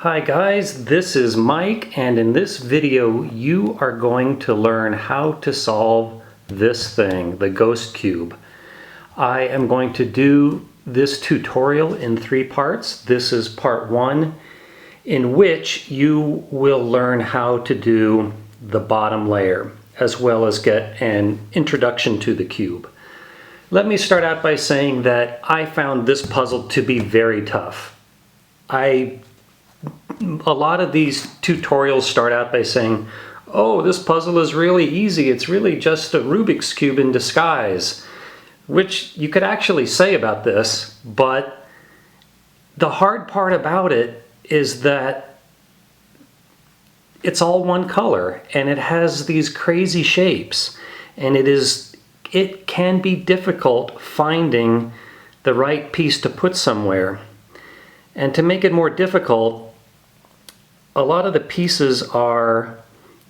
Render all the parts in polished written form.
Hi guys, this is Mike, and in this video you are going to learn how to solve this thing, the ghost cube. I am going to do this tutorial in 3 parts. This is part 1, in which you will learn how to do the bottom layer, as well as get an introduction to the cube. Let me start out by saying that I found this puzzle to be very tough. A lot of these tutorials start out by saying, oh, this puzzle is really easy. It's really just a Rubik's Cube in disguise, which you could actually say about this, but the hard part about it is that it's all one color and it has these crazy shapes, and it can be difficult finding the right piece to put somewhere. And to make it more difficult, a lot of the pieces are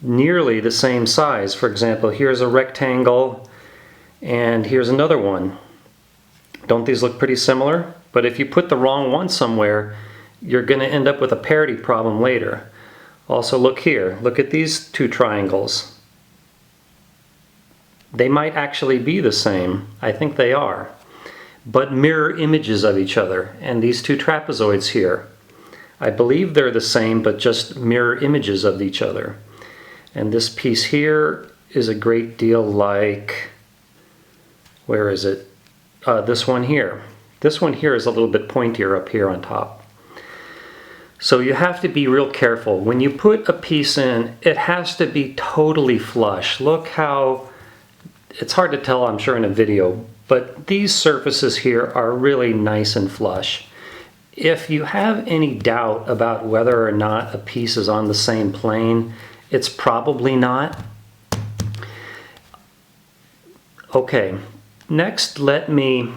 nearly the same size. For example, here's a rectangle and here's another one. Don't these look pretty similar? But if you put the wrong one somewhere, you're going to end up with a parity problem later. Also, look here. Look at these 2 triangles. They might actually be the same. I think they are. But mirror images of each other. And these 2 trapezoids here, I believe they're the same, but just mirror images of each other. And this piece here is a great deal like, where is it? This one here. This one here is a little bit pointier up here on top. So you have to be real careful. When you put a piece in, it has to be totally flush. Look how, it's hard to tell, I'm sure, in a video, but these surfaces here are really nice and flush. If you have any doubt about whether or not a piece is on the same plane, it's probably not. Okay, next let me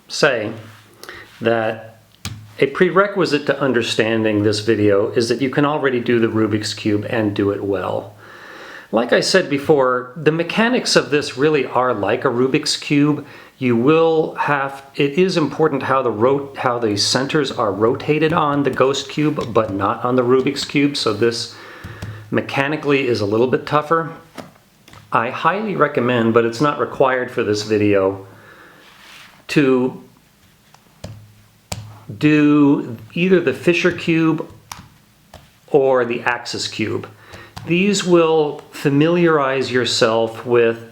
say that a prerequisite to understanding this video is that you can already do the Rubik's Cube and do it well. Like I said before, the mechanics of this really are like a Rubik's Cube. It is important how the centers are rotated on the ghost cube, but not on the Rubik's Cube, so this mechanically is a little bit tougher. I highly recommend, but it's not required for this video, to do either the Fisher Cube or the Axis Cube. These will familiarize yourself with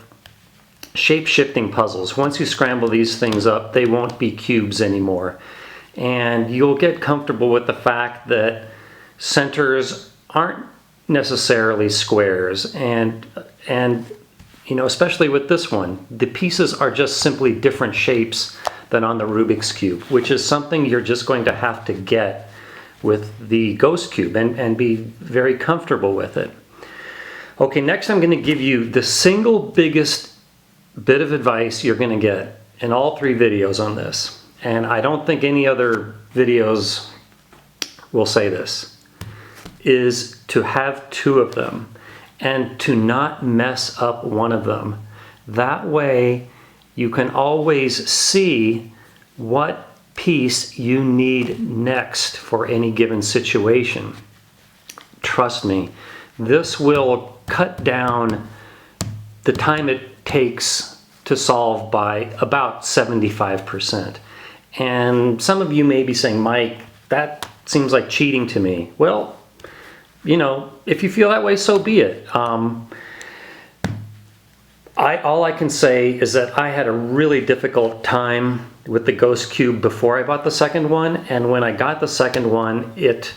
shape-shifting puzzles. Once you scramble these things up, they won't be cubes anymore. And you'll get comfortable with the fact that centers aren't necessarily squares. And you know, especially with this one, the pieces are just simply different shapes than on the Rubik's Cube, which is something you're just going to have to get with the ghost cube and be very comfortable with it. Okay, next I'm going to give you the single biggest bit of advice you're going to get in all 3 videos on this, and I don't think any other videos will say this, is to have 2 of them and to not mess up one of them. That way you can always see what piece you need next for any given situation. Trust me, this will cut down the time it takes to solve by about 75%. And some of you may be saying, Mike, that seems like cheating to me. Well, you know, if you feel that way, so be it. All I can say is that I had a really difficult time with the ghost cube before I bought the second one, and when I got the second one, it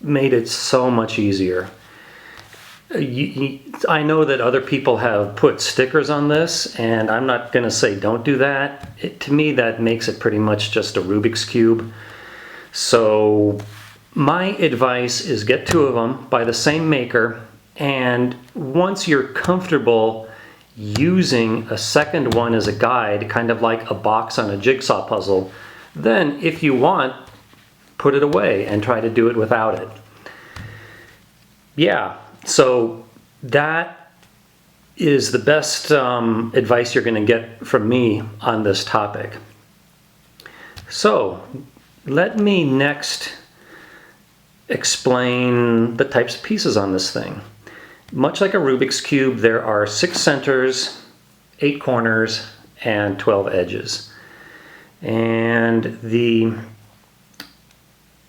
made it so much easier. I know that other people have put stickers on this, and I'm not going to say don't do that. To me, that makes it pretty much just a Rubik's Cube. So my advice is get 2 of them by the same maker, and once you're comfortable using a second one as a guide, kind of like a box on a jigsaw puzzle, then if you want, put it away and try to do it without it. Yeah, so that is the best advice you're going to get from me on this topic. So let me next explain the types of pieces on this thing. Much like a Rubik's Cube, there are 6 centers, 8 corners, and 12 edges. And the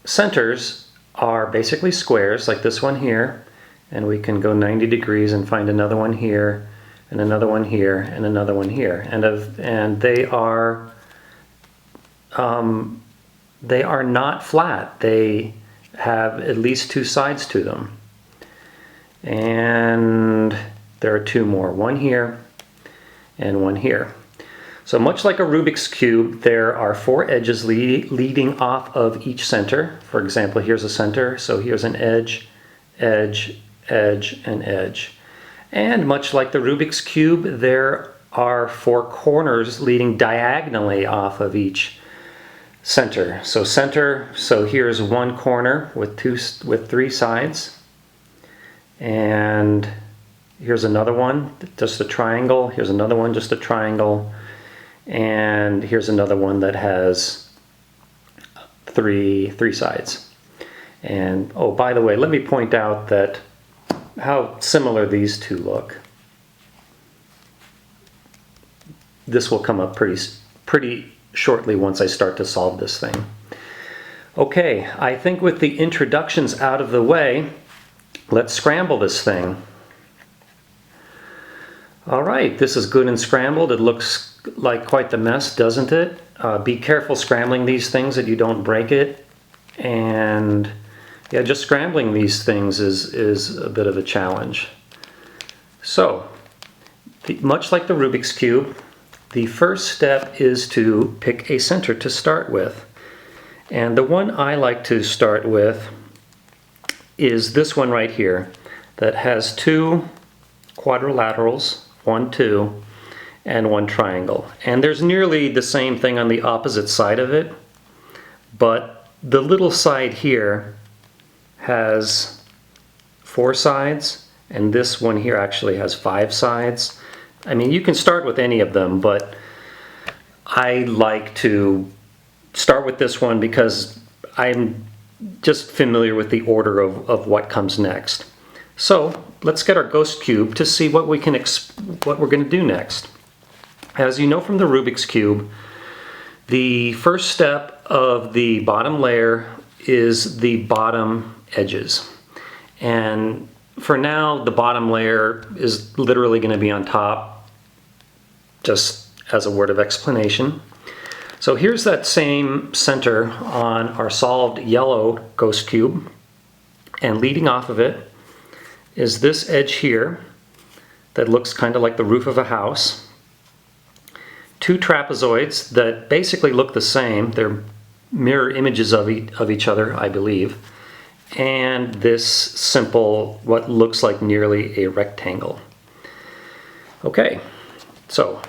centers are basically squares, like this one here, and we can go 90 degrees and find another one here, and another one here, and another one here. And they are not flat. They have at least 2 sides to them. And there are 2 more, one here and one here. So much like a Rubik's Cube, there are 4 edges leading off of each center. For example, here's a center, so here's an edge, edge, edge, and edge. And much like the Rubik's Cube, there are 4 corners leading diagonally off of each center. So here's one corner with 3 sides. And here's another one, just a triangle. Here's another one, just a triangle. And here's another one that has three sides. And oh, by the way, let me point out that how similar these two look. This will come up pretty shortly once I start to solve this thing. Okay, I think with the introductions out of the way, let's scramble this thing. All right, this is good and scrambled. It looks like quite the mess, doesn't it? Be careful scrambling these things that you don't break it. And yeah, just scrambling these things is a bit of a challenge. So, much like the Rubik's Cube, the first step is to pick a center to start with. And the one I like to start with is this one right here that has 2 quadrilaterals, 1, 2, and 1 triangle. And there's nearly the same thing on the opposite side of it, but the little side here has 4 sides, and this one here actually has 5 sides. I mean, you can start with any of them, but I like to start with this one because I'm just familiar with the order of what comes next. So let's get our ghost cube to see what we're going to do next. As you know from the Rubik's Cube, the first step of the bottom layer is the bottom edges. And for now, the bottom layer is literally going to be on top, just as a word of explanation. So here's that same center on our solved yellow ghost cube, and leading off of it is this edge here that looks kind of like the roof of a house. 2 trapezoids that basically look the same. They're mirror images of each other, I believe. And this simple, what looks like nearly a rectangle. Okay, so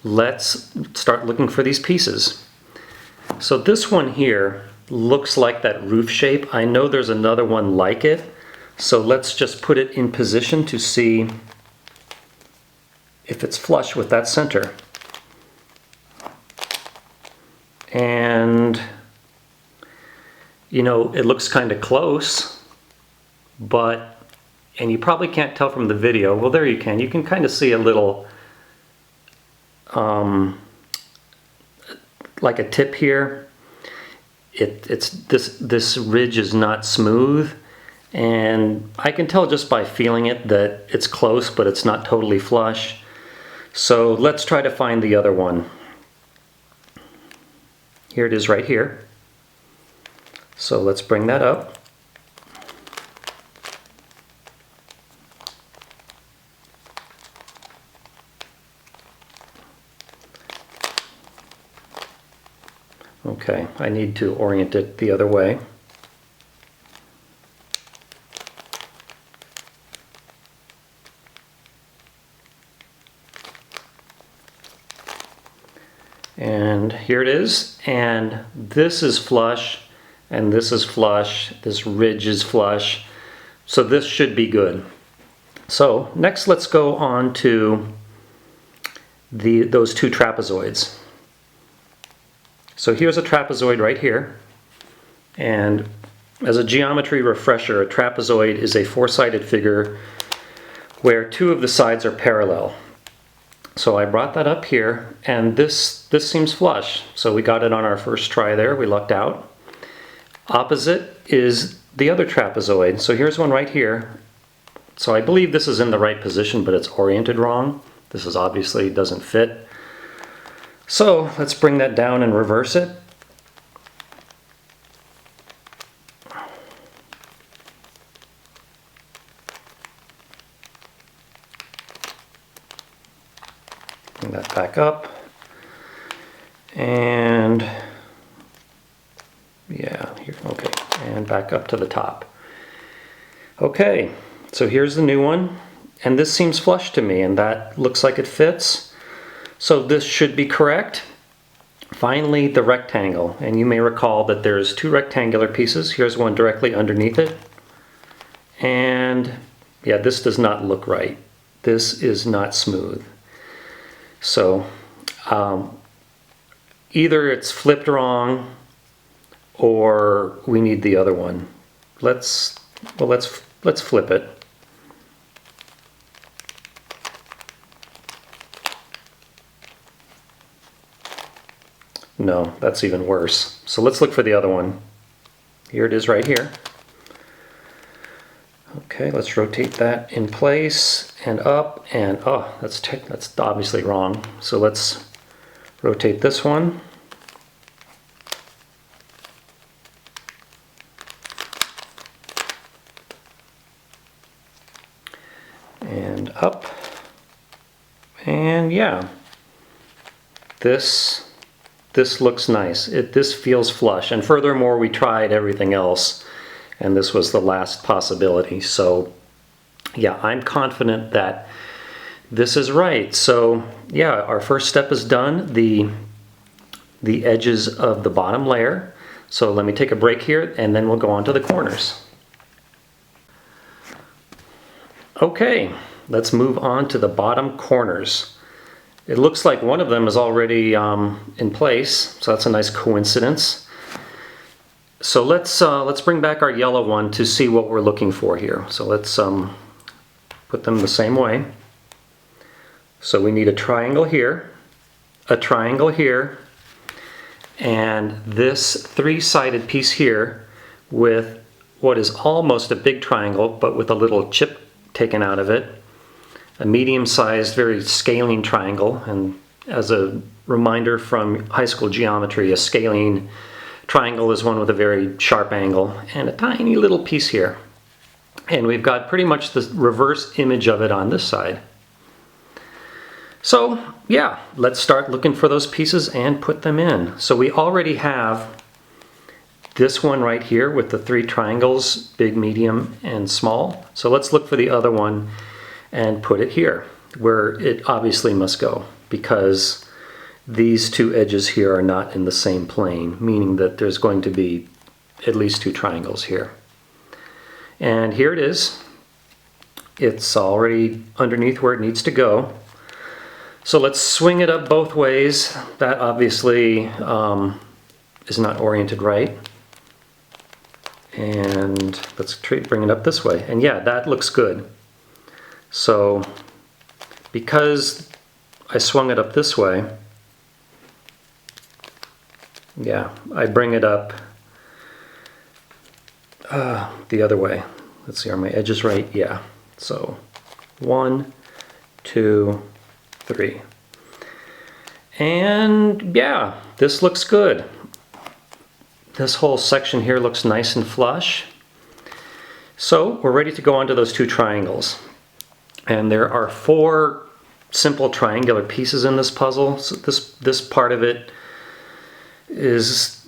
let's start looking for these pieces. So this one here looks like that roof shape. I know there's another one like it, so let's just put it in position to see if it's flush with that center. And you know, it looks kind of close, and you probably can't tell from the video. Well, there you can kind of see a little like a tip here. It's this ridge is not smooth, and I can tell just by feeling it that it's close, but it's not totally flush. So let's try to find the other one. Here it is right here. So let's bring that up. Okay, I need to orient it the other way. And here it is, and this is flush, and this is flush, this ridge is flush, so this should be good. So next let's go on to those 2 trapezoids. So here's a trapezoid right here. And as a geometry refresher, a trapezoid is a four-sided figure where two of the sides are parallel. So I brought that up here, and this seems flush. So we got it on our first try there, we lucked out. Opposite is the other trapezoid. So here's one right here. So I believe this is in the right position, but it's oriented wrong. This is obviously doesn't fit. So let's bring that down and reverse it. Bring that back up. And yeah, here, okay, and back up to the top. Okay, so here's the new one, and this seems flush to me, and that looks like it fits. So this should be correct. Finally, the rectangle, and you may recall that there's two rectangular pieces. Here's one directly underneath it. And yeah, this does not look right. This is not smooth. So either it's flipped wrong or we need the other one. Let's flip it. No, that's even worse. So let's look for the other one. Here it is right here. Okay, let's rotate that in place and up, and oh, that's obviously wrong. So let's rotate this one. And up. And yeah, this looks nice. This feels flush, and furthermore, we tried everything else, and this was the last possibility. So yeah, I'm confident that this is right. So yeah, our first step is done, the edges of the bottom layer. So let me take a break here, and then we'll go on to the corners. Okay, let's move on to the bottom corners. It looks like one of them is already in place, so that's a nice coincidence. So let's bring back our yellow one to see what we're looking for here. So let's put them the same way. So we need a triangle here, a triangle here, and this three-sided piece here with what is almost a big triangle, but with a little chip taken out of it. A medium-sized, very scalene triangle, and as a reminder from high school geometry, a scalene triangle is one with a very sharp angle, and a tiny little piece here. And we've got pretty much the reverse image of it on this side. So yeah, let's start looking for those pieces and put them in. So we already have this one right here with the three triangles, big, medium, and small. So let's look for the other one and put it here, where it obviously must go, because these two edges here are not in the same plane, meaning that there's going to be at least two triangles here. And here it is. It's already underneath where it needs to go. So let's swing it up both ways. That obviously is not oriented right. And let's bring it up this way. And yeah, that looks good. So because I swung it up this way, yeah, I bring it up the other way. Let's see, are my edges right? Yeah. So 1, 2, 3. And yeah, this looks good. This whole section here looks nice and flush. So we're ready to go on to those two triangles. And there are 4 simple triangular pieces in this puzzle. So this part of it is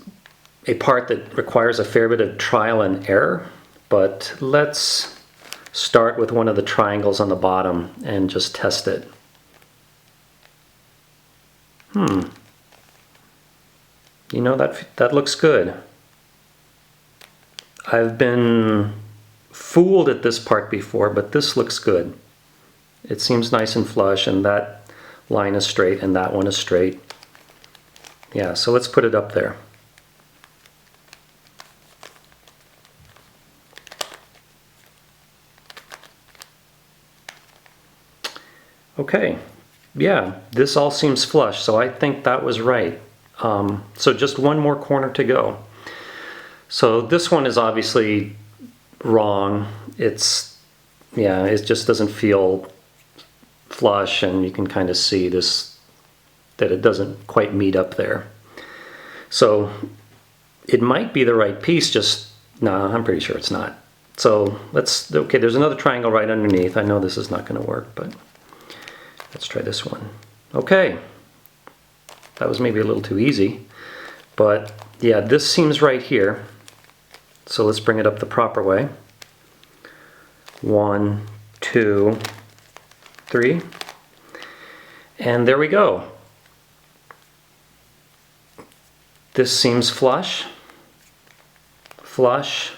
a part that requires a fair bit of trial and error. But let's start with one of the triangles on the bottom and just test it. You know, that looks good. I've been fooled at this part before, but this looks good. It seems nice and flush, and that line is straight and that one is straight. Yeah, so let's put it up there. Okay, yeah, this all seems flush, so I think that was right. So just one more corner to go. So this one is obviously wrong. Yeah, it just doesn't feel flush, and you can kind of see this, that it doesn't quite meet up there. So it might be the right piece, just, no, I'm pretty sure it's not. So okay, there's another triangle right underneath. I know this is not going to work, but let's try this one. Okay, that was maybe a little too easy, but yeah, this seems right here. So let's bring it up the proper way. 1, 2, 3, and there we go. This seems flush, flush,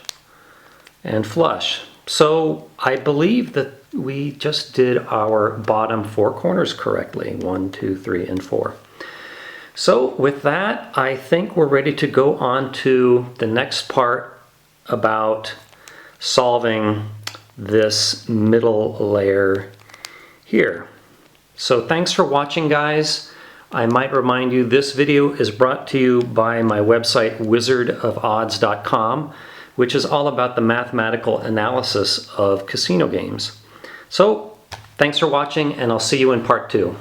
and flush. So I believe that we just did our bottom 4 corners correctly. 1, 2, 3, and 4. So with that, I think we're ready to go on to the next part about solving this middle layer here. So thanks for watching, guys. I might remind you, this video is brought to you by my website wizardofodds.com, which is all about the mathematical analysis of casino games. So thanks for watching, and I'll see you in part 2.